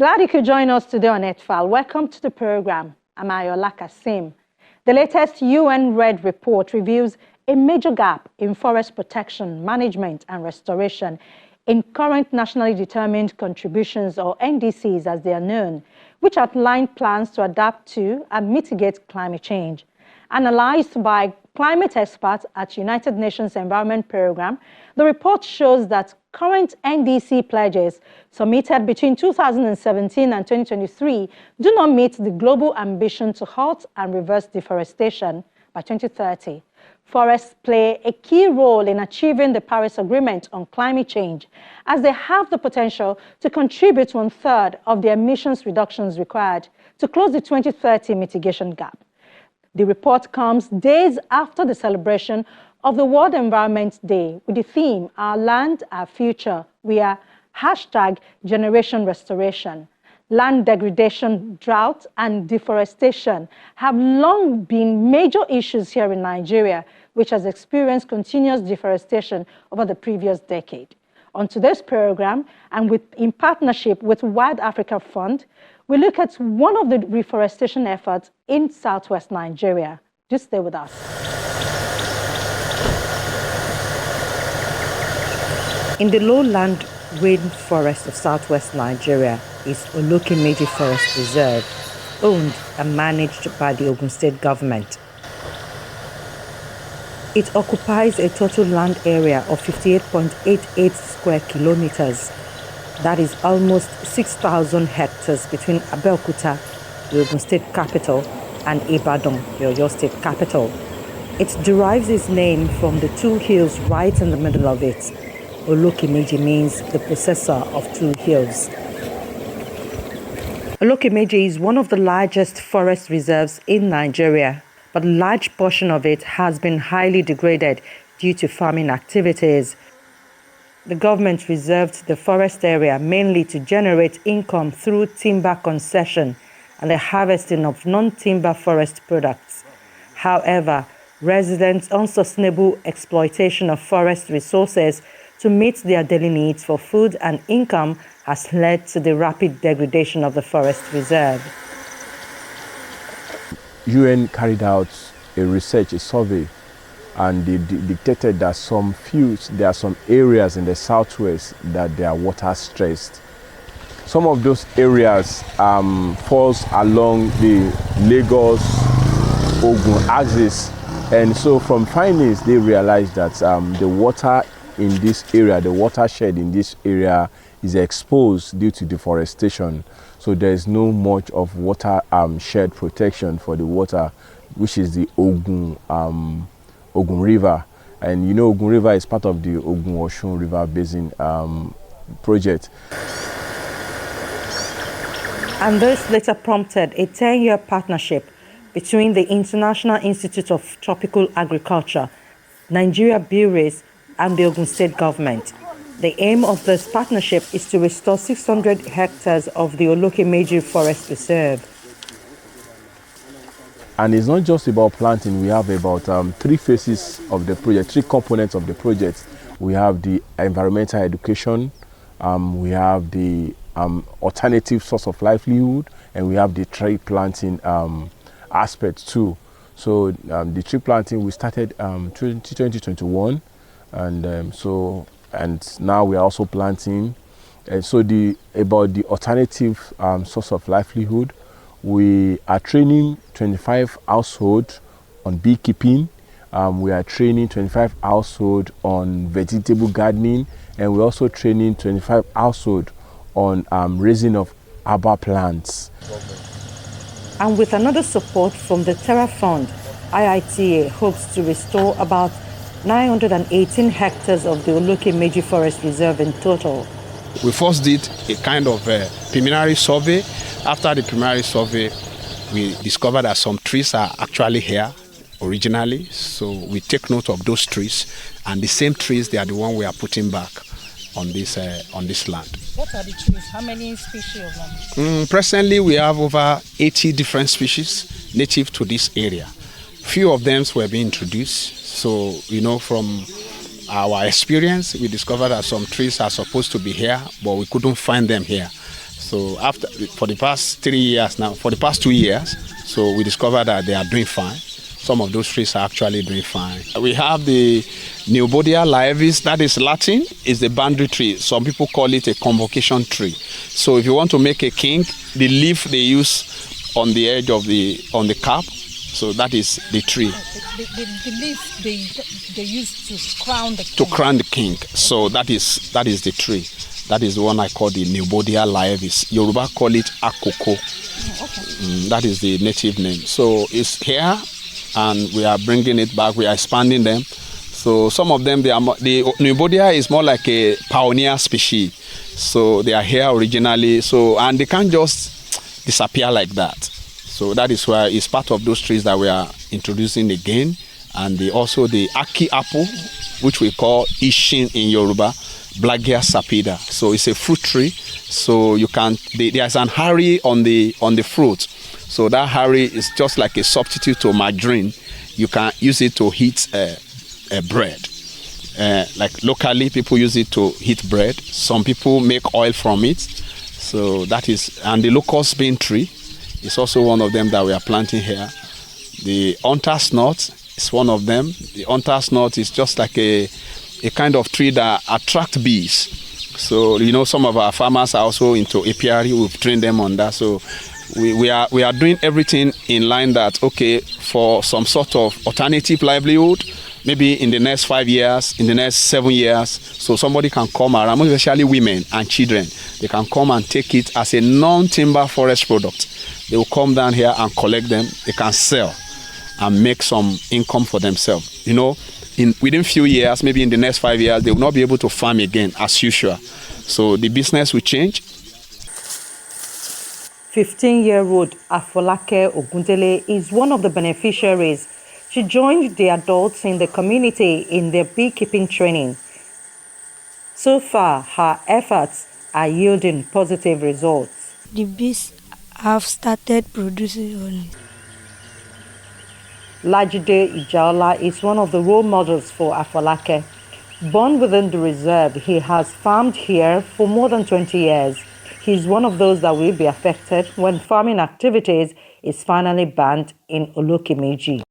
Glad you could join us today on Earthfile. Welcome to the program. I'm Olokemeji. The latest UN Red report reveals a major gap in forest protection, management and restoration in current nationally determined contributions, or NDCs as they are known, which outline plans to adapt to and mitigate climate change. Analyzed by climate experts at United Nations Environment Programme, the report shows that current NDC pledges submitted between 2017 and 2023 do not meet the global ambition to halt and reverse deforestation by 2030. Forests play a key role in achieving the Paris Agreement on climate change, as they have the potential to contribute 1/3 of the emissions reductions required to close the 2030 mitigation gap. The report comes days after the celebration of the World Environment Day with the theme, Our Land, Our Future, via #Generation Restoration. Land degradation, drought, and deforestation have long been major issues here in Nigeria, which has experienced continuous deforestation over the previous decade. On today's program, and in partnership with Wild Africa Fund, we look at one of the reforestation efforts in southwest Nigeria. Just stay with us. In the lowland rainforest of southwest Nigeria is Olokemeji Forest Reserve, owned and managed by the Ogun State government. It occupies a total land area of 58.88 square kilometers. That is almost 6,000 hectares between Abeokuta, the Ogun State capital, and Ibadan, the Oyo State capital. It derives its name from the two hills right in the middle of it. Olokemeji means the possessor of two hills. Olokemeji is one of the largest forest reserves in Nigeria, but a large portion of it has been highly degraded due to farming activities. The government reserved the forest area mainly to generate income through timber concession and the harvesting of non-timber forest products. However, residents' unsustainable exploitation of forest resources to meet their daily needs for food and income has led to the rapid degradation of the forest reserve. UN carried out a survey, and they dictated that there are some areas in the southwest that they are water stressed. Some of those areas falls along the Lagos-Ogun axis, and so from findings they realized that the water in this area, the watershed in this area is exposed due to deforestation. So there is no much of water shed protection for the water, which is the Ogun River. And you know, Ogun River is part of the Ogun-Osun River Basin project. And this later prompted a 10-year partnership between the International Institute of Tropical Agriculture, Nigeria Breweries, and the Ogun State government. The aim of this partnership is to restore 600 hectares of the Olokemeji Forest Reserve. And it's not just about planting. We have about three phases of the project, three components of the project. We have the environmental education, we have the alternative source of livelihood, and we have the tree planting aspect too. So the tree planting, we started 2021, and now we are also planting. And so about the alternative source of livelihood, we are training 25 households on beekeeping. We are training 25 households on vegetable gardening, and we're also training 25 households on raising of herbal plants. And with another support from the Terra Fund, IITA hopes to restore about 918 hectares of the Olokemeji Forest Reserve in total. We first did a kind of preliminary survey. After the preliminary survey, we discovered that some trees are actually here originally. So we take note of those trees, and the same trees, they are the one we are putting back on this land. What are the trees? How many species of them? Presently, we have over 80 different species native to this area. Few of them were being introduced. So, you know, from our experience, we discovered that some trees are supposed to be here, but we couldn't find them here. So for the past 3 years now, for the past 2 years, so we discovered that they are doing fine. Some of those trees are actually doing fine. We have the Neobodia laevis, that is Latin, is the boundary tree. Some people call it a convocation tree. So if you want to make a king, the leaf they use on the edge of on the cap, so that is the tree. The leaf they use to crown the king. To crown the king. So that is the tree. That is the one I call the Neobodia laevis. Yoruba call it akoko. Okay. That is the native name. So it's here, and we are bringing it back. We are expanding them. So some of them, the Neobodia is more like a pioneer species. So they are here originally. So, and they can't just disappear like that. So that is why it's part of those trees that we are introducing again. And also the Aki apple, which we call Ishin in Yoruba, Blagia sapida. So it's a fruit tree. So you can, there's an hari on the fruit. So that hari is just like a substitute to margarine. You can use it to heat bread. Like locally, people use it to heat bread. Some people make oil from it. So that is, and the locust bean tree is also one of them that we are planting here. The hunter's knot is one of them. The hunter's knot is just like a kind of tree that attracts bees. So, you know, some of our farmers are also into apiary. We've trained them on that. So we are doing everything in line that, okay, for some sort of alternative livelihood, maybe in the next 5 years, in the next 7 years, so somebody can come around, especially women and children. They can come and take it as a non-timber forest product. They will come down here and collect them. They can sell and make some income for themselves. You know, within few years, maybe in the next 5 years, they will not be able to farm again as usual. So the business will change. 15-year-old Afolake Ogundele is one of the beneficiaries. She joined the adults in the community in their beekeeping training. So far, her efforts are yielding positive results. The bees have started producing honey. Lajide Ijaola is one of the role models for Afolake. Born within the reserve, he has farmed here for more than 20 years. He is one of those that will be affected when farming activities is finally banned in Olokemeji.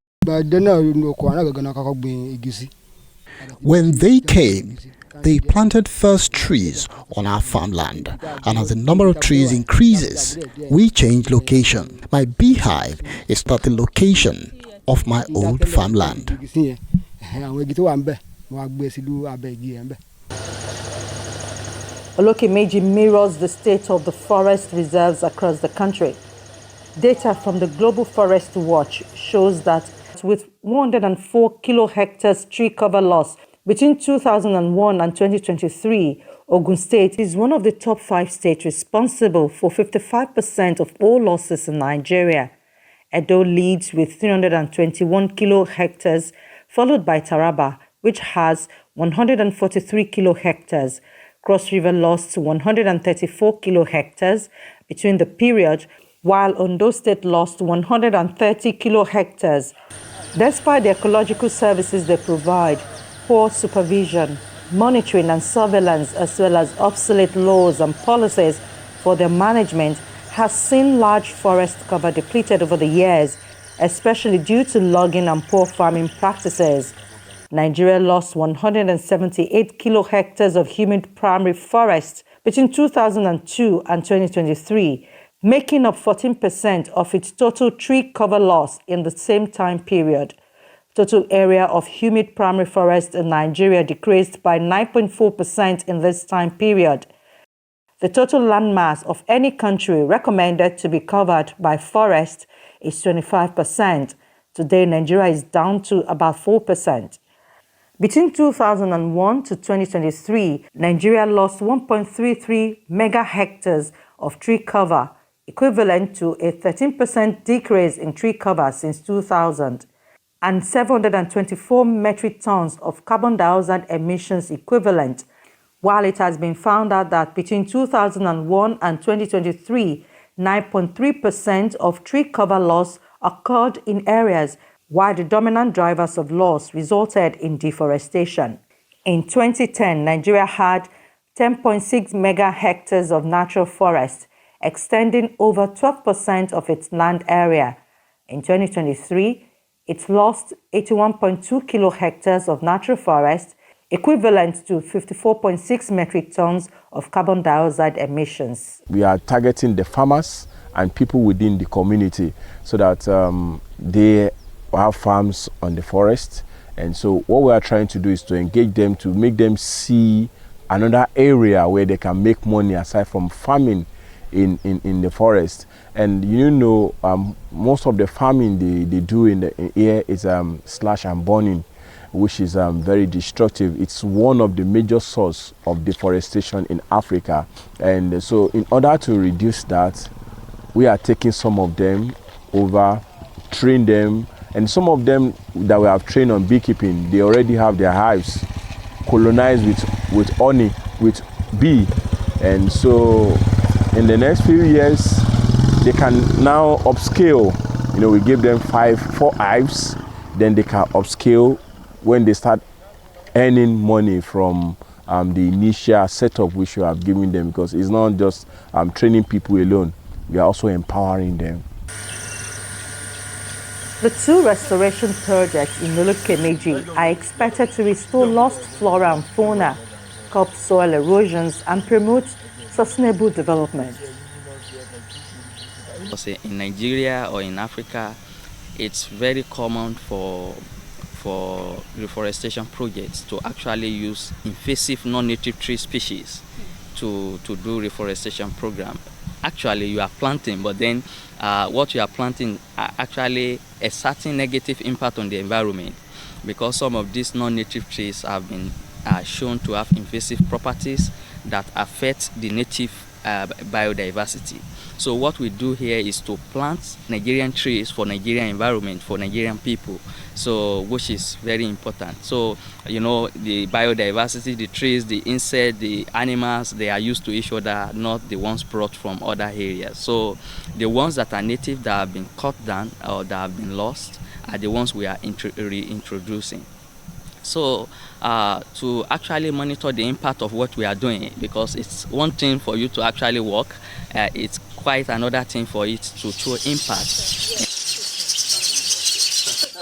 When they came, they planted first trees on our farmland, and as the number of trees increases, we change location. My beehive is not the location of my old farmland. Olokemeji mirrors the state of the forest reserves across the country. Data from the Global Forest Watch shows that with 104 kilohectares tree cover loss between 2001 and 2023, Ogun State is one of the top 5 states responsible for 55% of all losses in Nigeria. Edo leads with 321 kilohectares, followed by Taraba, which has 143 kilohectares. Cross River lost 134 kilohectares between the period, while Ondo State lost 130 kilohectares. Despite the ecological services they provide, poor supervision, monitoring and surveillance, as well as obsolete laws and policies for their management, has seen large forest cover depleted over the years, especially due to logging and poor farming practices. Nigeria lost 178 kilohectares of humid primary forest between 2002 and 2023, making up 14% of its total tree cover loss in the same time period. Total area of humid primary forest in Nigeria decreased by 9.4% in this time period. The total landmass of any country recommended to be covered by forest is 25%. Today, Nigeria is down to about 4%. Between 2001 to 2023, Nigeria lost 1.33 megahectares of tree cover, equivalent to a 13% decrease in tree cover since 2000, and 724 metric tons of carbon dioxide emissions equivalent, while it has been found out that between 2001 and 2023, 9.3% of tree cover loss occurred in areas while the dominant drivers of loss resulted in deforestation. In 2010, Nigeria had 10.6 megahectares of natural forest, extending over 12% of its land area. In 2023, it lost 81.2 kilohectares of natural forest, equivalent to 54.6 metric tons of carbon dioxide emissions. We are targeting the farmers and people within the community so that they have farms on the forest. And so what we are trying to do is to engage them, to make them see another area where they can make money aside from farming in the forest. And most of the farming they do in the air is slash and burning, which is very destructive. It's one of the major sources of deforestation in Africa. And so in order to reduce that, we are taking some of them over, train them, and some of them that we have trained on beekeeping, they already have their hives colonized with honey, with bee. And so in the next few years, they can now upscale. We give them 4 hives, then they can upscale when they start earning money from the initial setup which we have given them, because it's not just training people alone, we are also empowering them. The 2 restoration projects in Olokemeji are expected to restore lost flora and fauna, curb soil erosions, and promote sustainable development. In Nigeria or in Africa, it's very common for reforestation projects to actually use invasive non-native tree species to do reforestation program. Actually, you are planting, but then what you are planting are actually exerting negative impact on the environment, because some of these non-native trees have been shown to have invasive properties that affect the native biodiversity. So what we do here is to plant Nigerian trees for Nigerian environment, for Nigerian people, so which is very important. So the biodiversity, the trees, the insects, the animals, they are used to each other, not the ones brought from other areas. So the ones that are native, that have been cut down or that have been lost, are the ones we are reintroducing. So to actually monitor the impact of what we are doing, because it's one thing for you to actually work, it's quite another thing for it to show impact.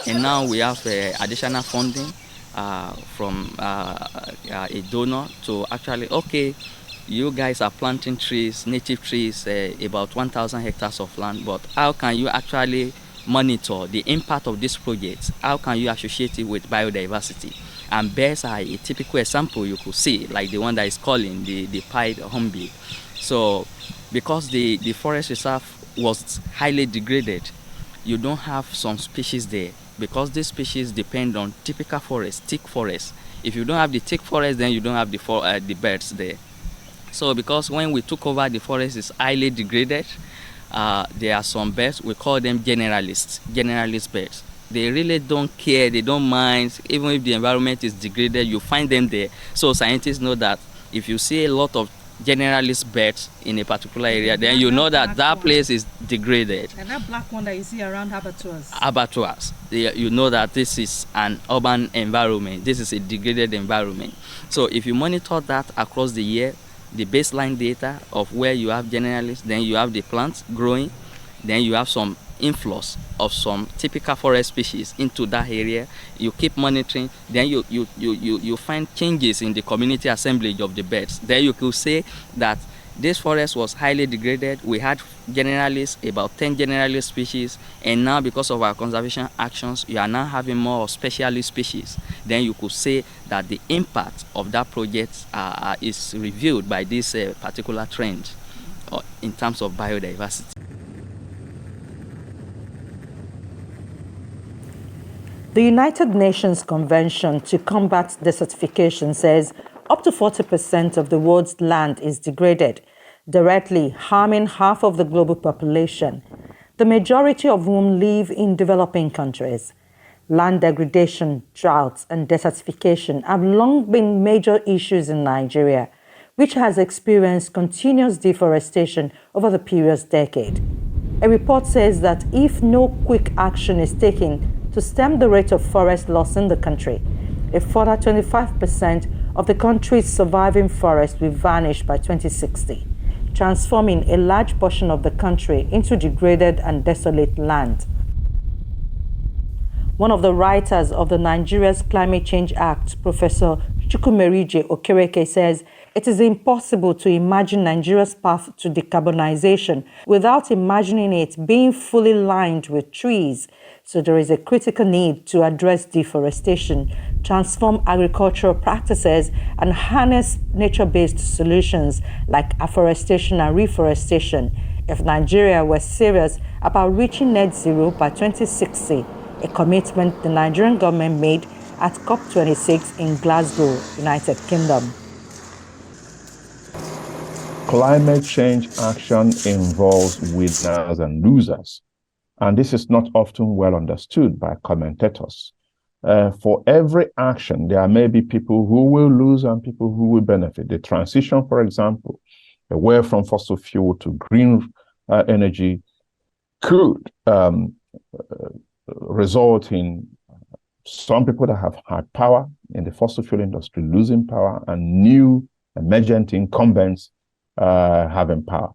And now we have additional funding from a donor to actually, okay, you guys are planting trees, native trees, about 1,000 hectares of land, but how can you actually monitor the impact of this project? How can you associate it with biodiversity? And bears are a typical example you could see, like the one that is calling the pied hornbill. So because the forest reserve was highly degraded, you don't have some species there, because these species depend on typical forest, thick forest. If you don't have the thick forest, then you don't have the birds there. So because when we took over, the forest is highly degraded, there are some birds, we call them generalist birds. They really don't care, they don't mind, even if the environment is degraded, you find them there. So scientists know that if you see a lot of generalist birds in a particular area, then you know that that place is degraded. And that black one that you see around abattoirs? Abattoirs. You know that this is an urban environment, this is a degraded environment. So if you monitor that across the year, the baseline data of where you have generalists, then you have the plants growing, then you have some influx of some typical forest species into that area, you keep monitoring, then you find changes in the community assemblage of the birds. Then you could say that this forest was highly degraded. We had generalists, about 10 generalist species, and now because of our conservation actions, you are now having more specialist species. Then you could say that the impact of that project is reviewed by this particular trend in terms of biodiversity. The United Nations Convention to Combat Desertification says up to 40% of the world's land is degraded, directly harming half of the global population, the majority of whom live in developing countries. Land degradation, droughts, and desertification have long been major issues in Nigeria, which has experienced continuous deforestation over the previous decade. A report says that if no quick action is taken to stem the rate of forest loss in the country, a further 25% of the country's surviving forest will vanish by 2060. transforming a large portion of the country into degraded and desolate land. One of the writers of the Nigeria's Climate Change Act, Professor Olokemeji Okereke, says it is impossible to imagine Nigeria's path to decarbonization without imagining it being fully lined with trees. So there is a critical need to address deforestation, transform agricultural practices, and harness nature-based solutions like afforestation and reforestation if Nigeria were serious about reaching net zero by 2060, a commitment the Nigerian government made at COP26 in Glasgow, United Kingdom. Climate change action involves winners and losers, and this is not often well understood by commentators. For every action, there may be people who will lose and people who will benefit. The transition, for example, away from fossil fuel to green energy could result in some people that have had power in the fossil fuel industry losing power and new emergent incumbents having power.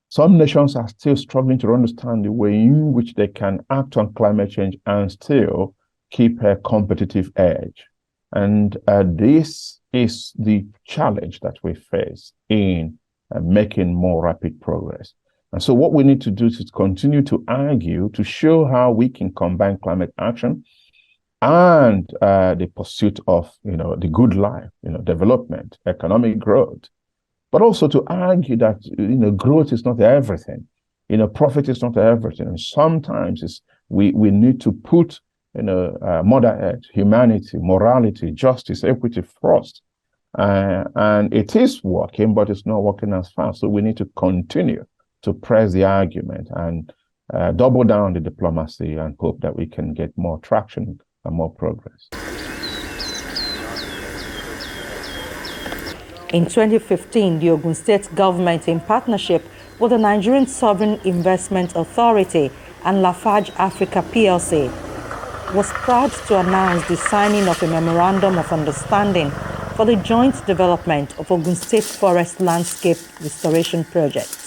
Some nations are still struggling to understand the way in which they can act on climate change and still keep a competitive edge. And this is the challenge that we face in making more rapid progress. And so what we need to do is continue to argue to show how we can combine climate action and the pursuit of, the good life, development, economic growth, but also to argue that, growth is not everything, profit is not everything. And sometimes we need to put, Mother Earth, humanity, morality, justice, equity first. And it is working, but it's not working as fast. So we need to continue to press the argument and double down the diplomacy and hope that we can get more traction and more progress. In 2015, the Ogun State government, in partnership with the Nigerian Sovereign Investment Authority and Lafarge Africa PLC, was proud to announce the signing of a memorandum of understanding for the joint development of Ogun State Forest Landscape Restoration Project.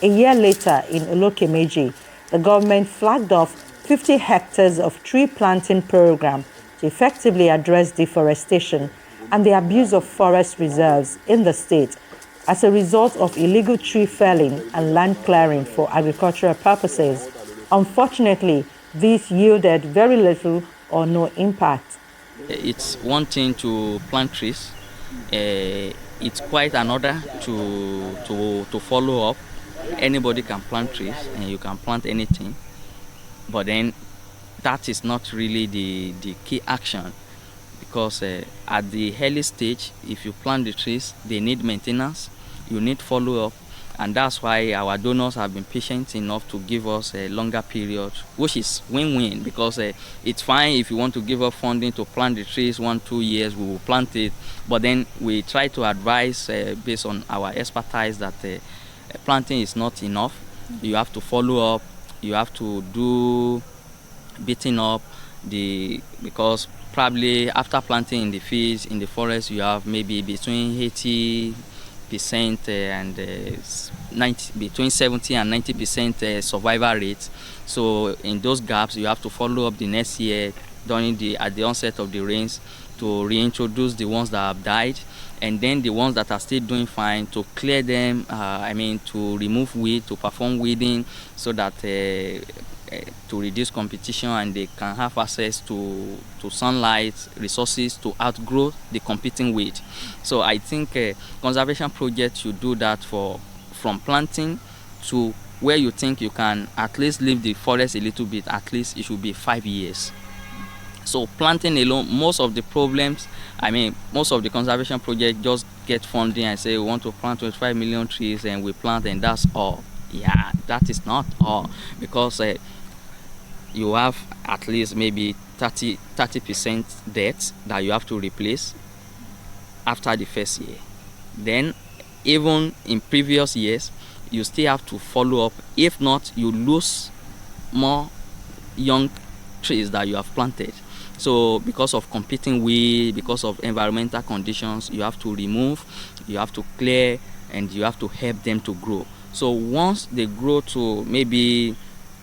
A year later, in Olokemeji, the government flagged off 50 hectares of tree planting program to effectively address deforestation and the abuse of forest reserves in the state as a result of illegal tree felling and land clearing for agricultural purposes. Unfortunately, this yielded very little or no impact. It's one thing to plant trees. It's quite another to follow up. Anybody can plant trees and you can plant anything, but then that is not really the key action, because at the early stage, if you plant the trees, they need maintenance, you need follow-up, and that's why our donors have been patient enough to give us a longer period, which is win-win, because it's fine if you want to give up funding to plant the trees 1-2 years, we will plant it, but then we try to advise based on our expertise that planting is not enough. You have to follow up, you have to do beating up because probably after planting in the fields, in the forest, you have maybe between 80% and between 70 and 90% survival rate. So in those gaps, you have to follow up the next year at the onset of the rains to reintroduce the ones that have died, and then the ones that are still doing fine, to clear them, to remove weed, to perform weeding, so that to reduce competition and they can have access to sunlight resources to outgrow the competing weed. So I think conservation projects should do that from planting to where you think you can at least leave the forest a little bit. At least it should be 5 years. So planting alone, most of the conservation projects just get funding and say we want to plant 25 million trees and we plant and that's all. Yeah, that is not all, because you have at least maybe 30% debt that you have to replace after the first year. Then even in previous years, you still have to follow up. If not, you lose more young trees that you have planted. So because of competing weed, because of environmental conditions, you have to remove, you have to clear, and you have to help them to grow. So once they grow to maybe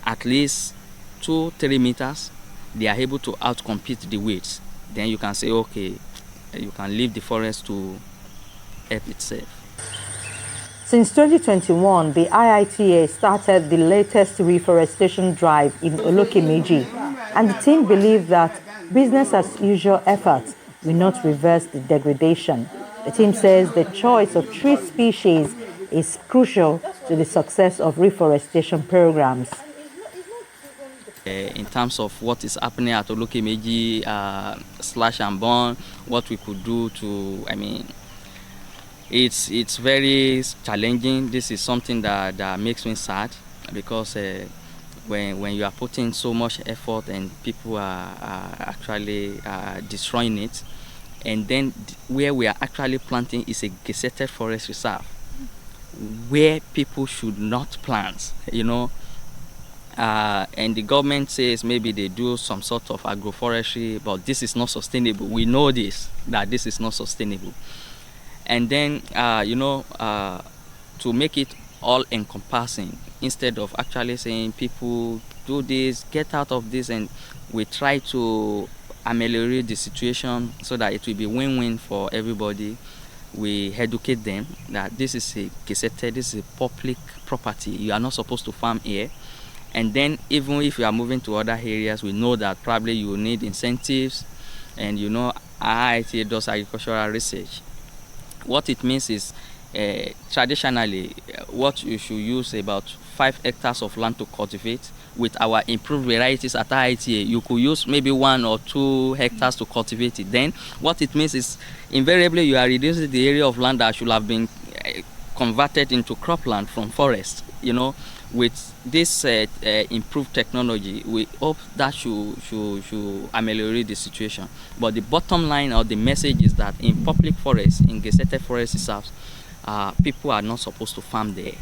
at least 2-3 meters, they are able to outcompete the weeds. Then you can say, okay, you can leave the forest to help itself. Since 2021, the IITA started the latest reforestation drive in Olokemeji, and the team believes that business as usual efforts will not reverse the degradation. The team says the choice of tree species is crucial to the success of reforestation programs. In terms of what is happening at Olokemeji, slash and burn, what we could do to, it's very challenging. This is something that makes me sad, because when you are putting so much effort and people are actually destroying it, and then where we are actually planting is a gazetted forest reserve, where people should not plant, and the government says maybe they do some sort of agroforestry, but this is not sustainable. We know that this is not sustainable. And then, to make it all encompassing, instead of actually saying people do this, get out of this, and we try to ameliorate the situation so that it will be win-win for everybody. We educate them that this is a gazetted, this is a public property. You are not supposed to farm here. And then even if you are moving to other areas, we know that probably you will need incentives, and IITA does agricultural research. What it means is, traditionally, what you should use about 5 hectares of land to cultivate. With our improved varieties at IITA, you could use maybe 1 or 2 hectares to cultivate it. Then what it means is, invariably, you are reducing the area of land that should have been converted into cropland from forest. With this improved technology, we hope that should ameliorate the situation. But the bottom line or the message is that in public forests, in gazetted forest reserves, people are not supposed to farm there.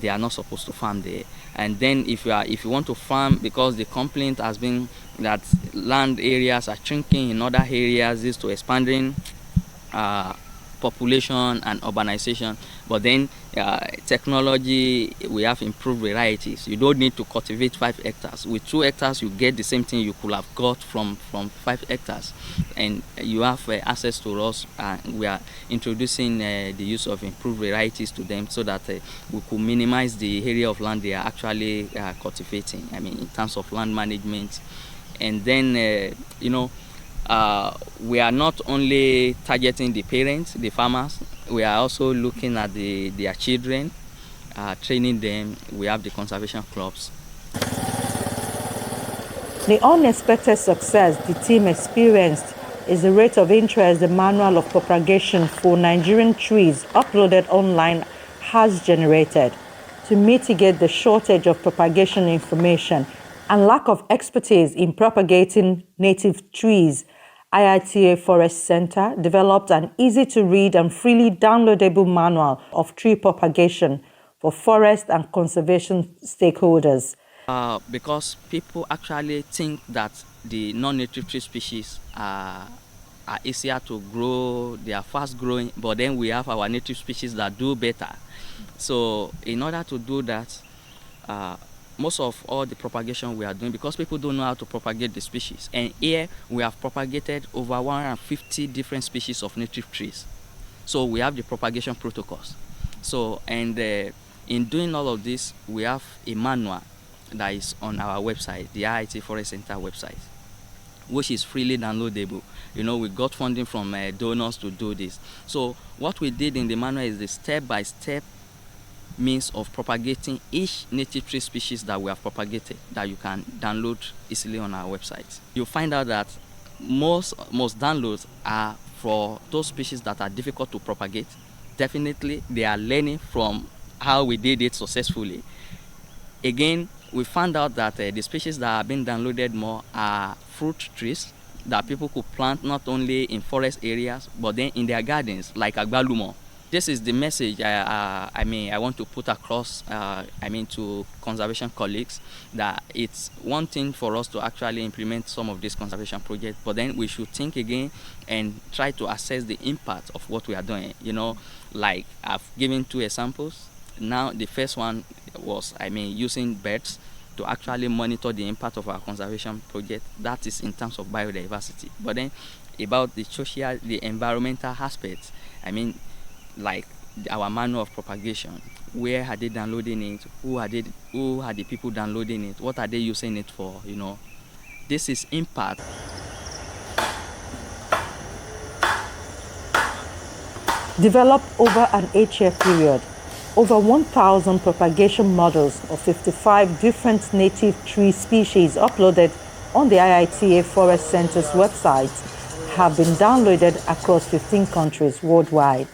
They are not supposed to farm there. And then if you want to farm, because the complaint has been that land areas are shrinking in other areas, is to expanding population and urbanization. But then technology, we have improved varieties. You don't need to cultivate 5 hectares. With 2 hectares, you get the same thing you could have got from 5 hectares. And you have access to us. We are introducing the use of improved varieties to them, so that we could minimize the area of land they are actually cultivating, in terms of land management. And then, we are not only targeting the parents, the farmers, we are also looking at their children, training them. We have the conservation clubs. The unexpected success the team experienced is the rate of interest the manual of propagation for Nigerian trees uploaded online has generated. To mitigate the shortage of propagation information and lack of expertise in propagating native trees, IITA Forest Center developed an easy-to-read and freely downloadable manual of tree propagation for forest and conservation stakeholders. Because people actually think that the non-native tree species are easier to grow, they are fast-growing, but then we have our native species that do better. So in order to do that, most of all the propagation we are doing, because people don't know how to propagate the species. And here we have propagated over 150 different species of native trees. So we have the propagation protocols. So, and in doing all of this, we have a manual that is on our website, the IITA Forest Center website, which is freely downloadable. We got funding from donors to do this. So what we did in the manual is the step-by-step means of propagating each native tree species that we have propagated, that you can download easily on our website. You'll find out that most downloads are for those species that are difficult to propagate. Definitely, they are learning from how we did it successfully. Again, we found out that the species that are being downloaded more are fruit trees that people could plant not only in forest areas, but then in their gardens, like agbalumo. this is the message I want to put across, to conservation colleagues, that it's one thing for us to actually implement some of these conservation projects, but then we should think again and try to assess the impact of what we are doing. Like I've given 2 examples. Now the first one was, using birds to actually monitor the impact of our conservation project. That is in terms of biodiversity. But then about the social, the environmental aspects, like our manual of propagation, where are they downloading it? Who are the people downloading it? What are they using it for? This is impact. Developed over an 8-year period, over 1,000 propagation models of 55 different native tree species uploaded on the IITA Forest Center's website have been downloaded across 15 countries worldwide.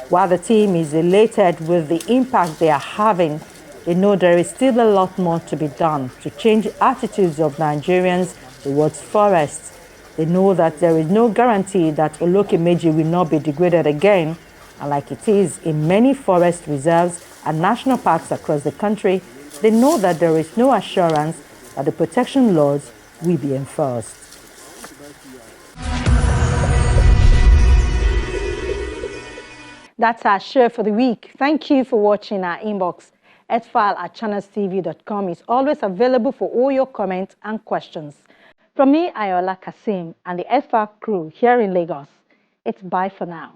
While the team is elated with the impact they are having, they know there is still a lot more to be done to change attitudes of Nigerians towards forests. They know that there is no guarantee that Olokemeji will not be degraded again, and like it is in many forest reserves and national parks across the country, they know that there is no assurance that the protection laws will be enforced. That's our show for the week. Thank you for watching our inbox. Earthfile at channelstv.com is always available for all your comments and questions. From me, Ayola Kasim, and the Earthfile crew here in Lagos, it's bye for now.